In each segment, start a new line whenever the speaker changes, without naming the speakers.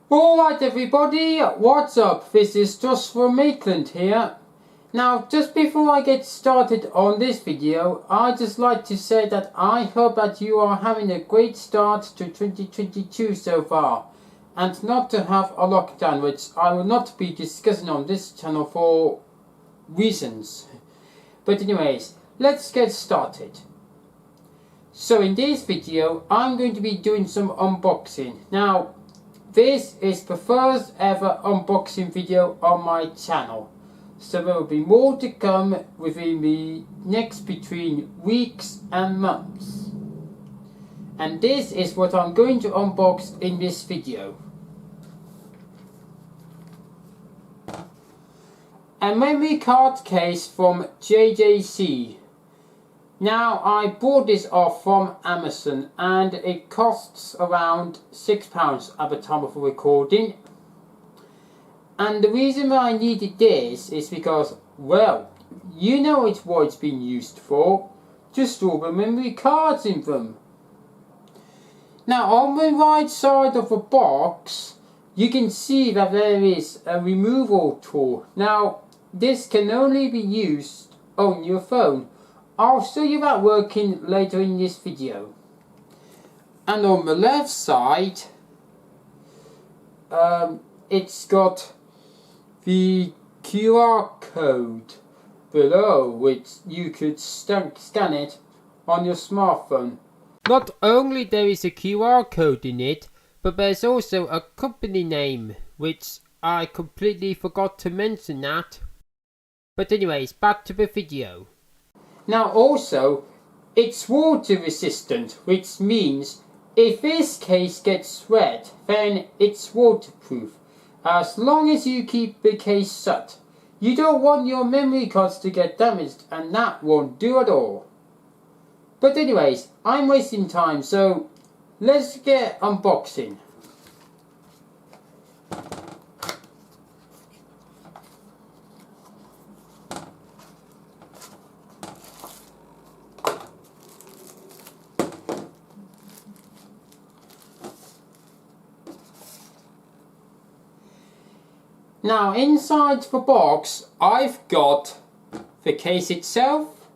Alright everybody, what's up? This is Joshua Maitland here. Now just before I get started on this video, I'd just like to say that I hope that you are having a great start to 2022 so far, and not to have a lockdown, which I will not be discussing on this channel for reasons. But anyways, let's get started. So in this video, I'm going to be doing some unboxing. Now, this is the first ever unboxing video on my channel, so there will be more to come within the next between weeks and months. And this is what I'm going to unbox in this video. A memory card case from JJC. Now, I bought this off from Amazon and it costs around £6 at the time of recording. And the reason why I needed this is because, well, you know it's what it's been used for, to store the memory cards in them. Now, on the right side of the box, you can see that there is a removal tool. Now, this can only be used on your phone. I'll show you that working later in this video. And on the left side, it's got the QR code below, which you could scan it on your smartphone. Not only there is a QR code in it, but there's also a company name, which I completely forgot to mention that. But anyways, back to the video. Now also, it's water resistant, which means if this case gets wet, then it's waterproof, as long as you keep the case shut. You don't want your memory cards to get damaged, and that won't do at all. But anyways, I'm wasting time, so let's get unboxing. Now, inside the box, I've got the case itself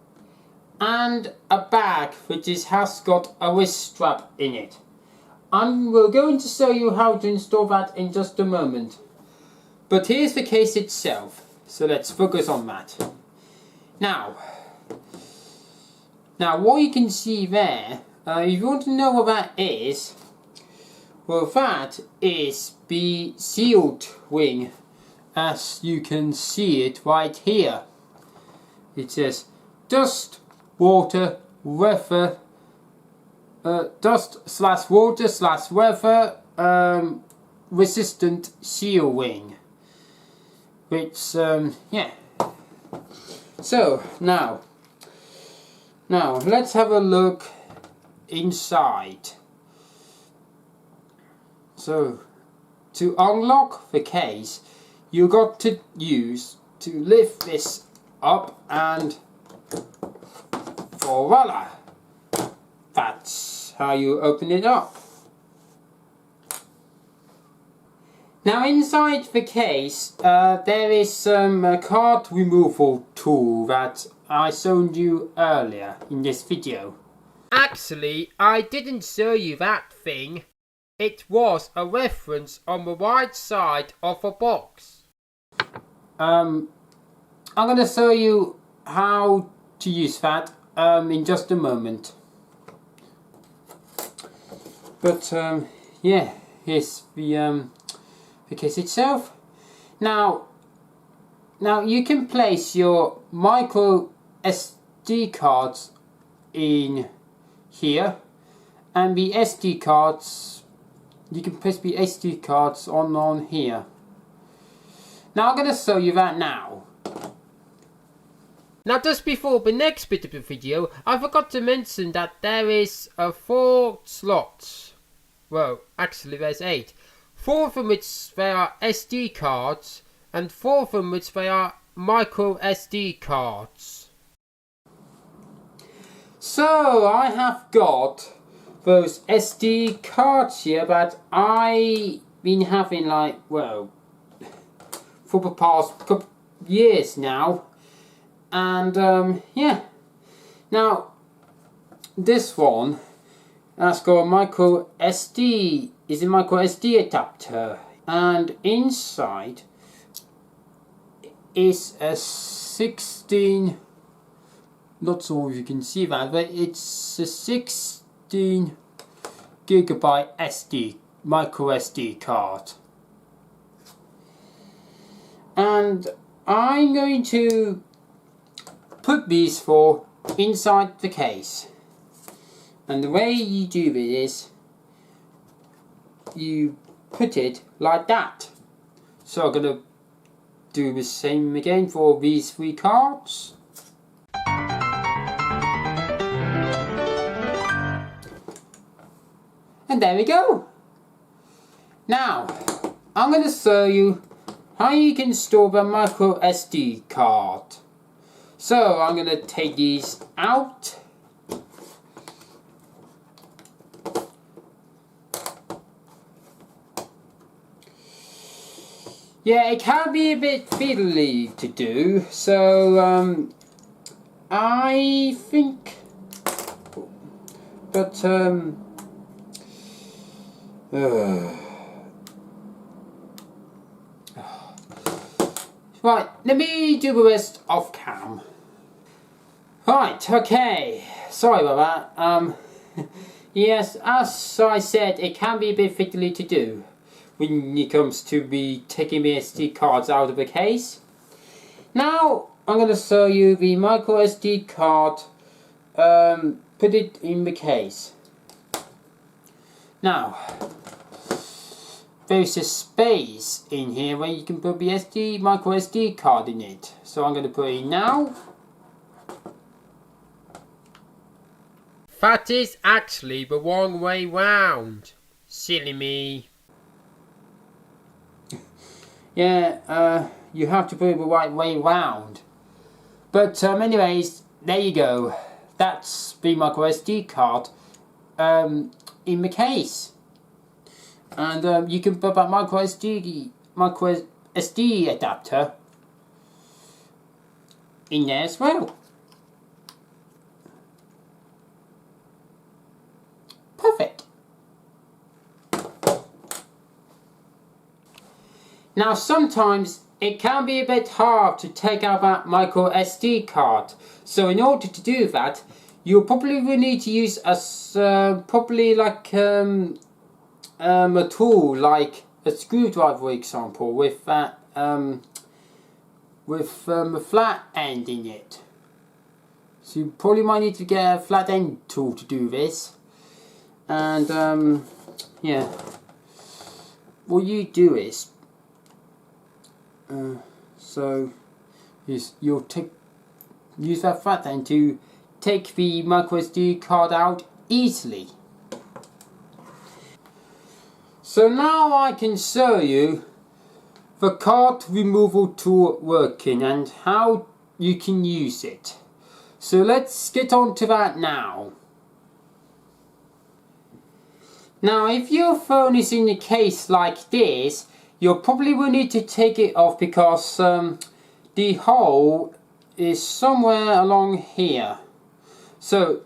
and a bag which has got a wrist strap in it. We're going to show you how to install that in just a moment. But here's the case itself, so let's focus on that. Now what you can see there, if you want to know what that is, well, that is the sealed wing. As you can see it right here, it says dust water weather resistant seal wing, which yeah. So now let's have a look inside. So to unlock the case, you got to lift this up, and voila, that's how you open it up. Now inside the case, there is some card removal tool that I showed you earlier in this video. Actually, I didn't show you that thing. It was a reference on the right side of the box. I'm going to show you how to use that in just a moment. But yeah, here's the case itself. Now you can place your micro SD cards in here, and the SD cards, you can place the SD cards on here. Now I'm going to show you that now. Now just before the next bit of the video, I forgot to mention that there is 4 slots. Well, actually there's 8. 4 of them which they are SD cards, and 4 of them which they are micro SD cards. So I have got those SD cards here that I been having like, well, for the past couple years now. And yeah, now this one has got a micro SD, is a micro SD adapter, and inside is a 16, not sure if you can see that, but it's a 16 gigabyte SD, micro SD card. And I'm going to put these four inside the case. And the way you do it is you put it like that. So I'm going to do the same again for these three cards. And there we go. Now, I'm going to show you how you can store the micro SD card. So I'm going to take these out. Yeah, it can be a bit fiddly to do, so I think, but right, let me do the rest off cam. Right, okay, sorry about that. Yes, as I said, it can be a bit fiddly to do when it comes to be taking the SD cards out of the case. Now I'm going to show you the micro SD card, put it in the case. Now there's a space in here where you can put the micro SD card in it, so I'm going to put it in now. That is actually the wrong way round. Silly me. Yeah, you have to put it the right way round. But anyways, there you go. That's the micro SD card in the case. And you can put that micro SD adapter in there as well. Perfect. Now sometimes it can be a bit hard to take out that micro SD card, so in order to do that you probably will need to use a a tool like a screwdriver, for example, with that a flat end in it. So you probably might need to get a flat end tool to do this. And yeah, what you do is you'll use that flat end to take the micro SD card out easily. So now I can show you the card removal tool working and how you can use it. So let's get on to that now. Now if your phone is in a case like this, you probably will need to take it off because the hole is somewhere along here. So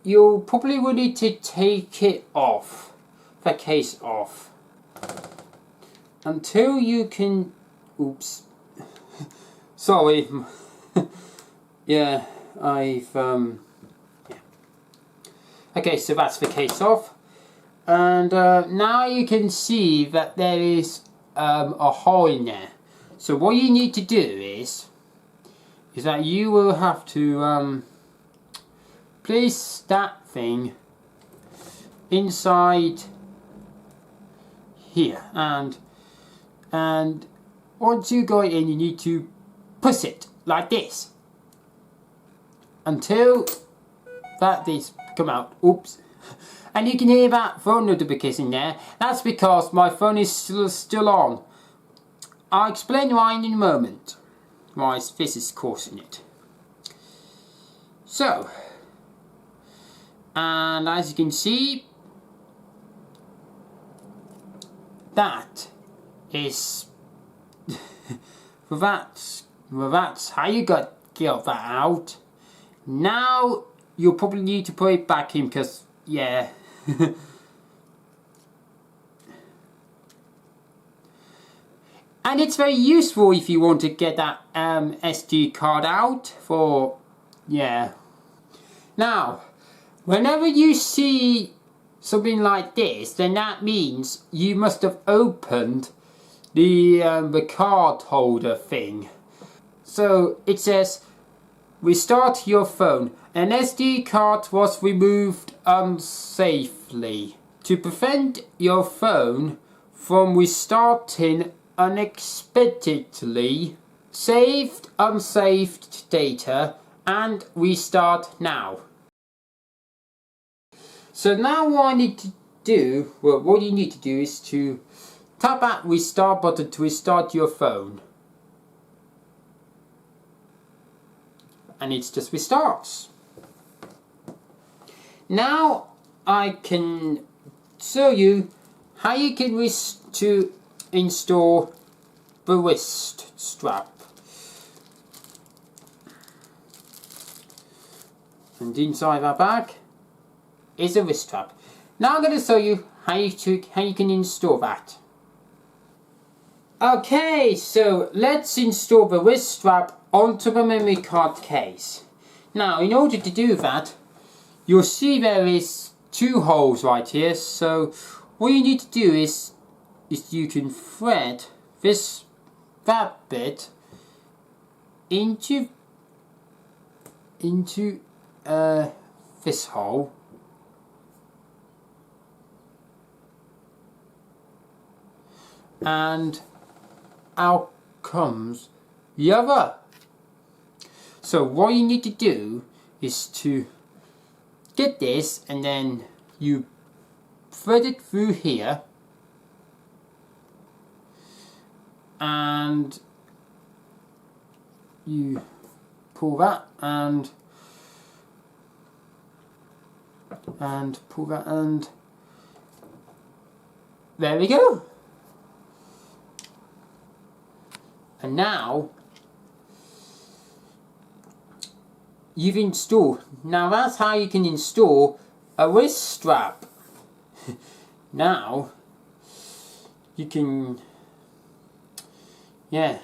you probably will need to take it off, the case off, until you can, oops, sorry, yeah, yeah. Okay, so that's the case off. And now you can see that there is a hole in there. So what you need to do is that you will have to place that thing inside here, and once you go in, you need to push it like this until that is come out. Oops. And you can hear that phone notification there. That's because my phone is still on. I'll explain why in a moment. Why this is causing it. So, and as you can see, that is that's how you get that out. Now you'll probably need to put it back in because yeah. And it's very useful if you want to get that SD card out for, yeah. Now, whenever you see something like this, then that means you must have opened the card holder thing. So it says, restart your phone. An SD card was removed unsafely. To prevent your phone from restarting unexpectedly, saved unsaved data and restart now. So now what I need to do, well, what you need to do is to tap that restart button to restart your phone. And it just restarts. Now I can show you how you can install the wrist strap. And inside that bag is a wrist strap. Now I'm going to show you how you can install that. Okay, so let's install the wrist strap onto the memory card case. Now in order to do that, you'll see there is two holes right here. So what you need to do is you can thread that bit into this hole, and out comes the other. So what you need to do is to get this, and then you thread it through here, and you pull that and pull that, and there we go. And now you've installed. Now that's how you can install a wrist strap. Now you can, yeah.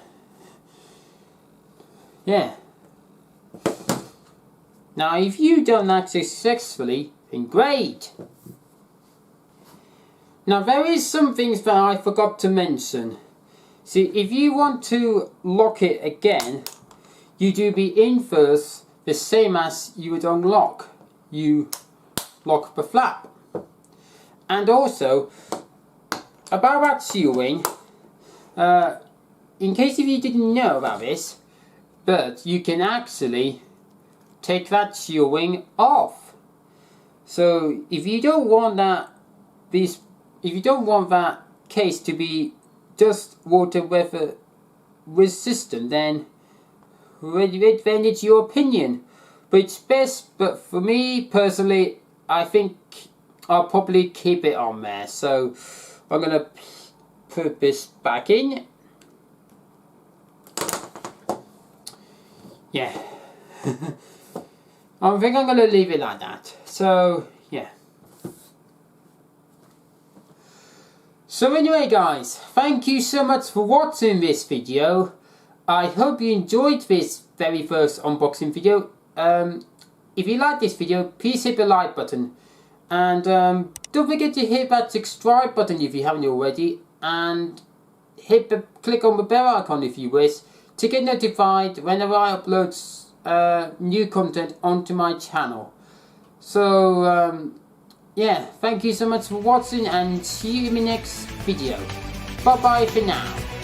Now if you've done that successfully, then great. Now there is some things that I forgot to mention. See, if you want to lock it again, you do the inverse, the same as you would unlock. You lock the flap. And also, about that seal ring, in case if you didn't know about this, but you can actually take that seal ring off. So if you don't want that, if you don't want that case to be just water weather resistant, then it's your opinion. But it's best. But for me personally, I think I'll probably keep it on there. So I'm gonna put this back in. Yeah. I think I'm gonna leave it like that. So yeah. So anyway guys, thank you so much for watching this video. I hope you enjoyed this very first unboxing video. If you like this video, please hit the like button. And don't forget to hit that subscribe button if you haven't already. And click on the bell icon if you wish to get notified whenever I upload new content onto my channel. So yeah, thank you so much for watching, and see you in the next video. Bye bye for now.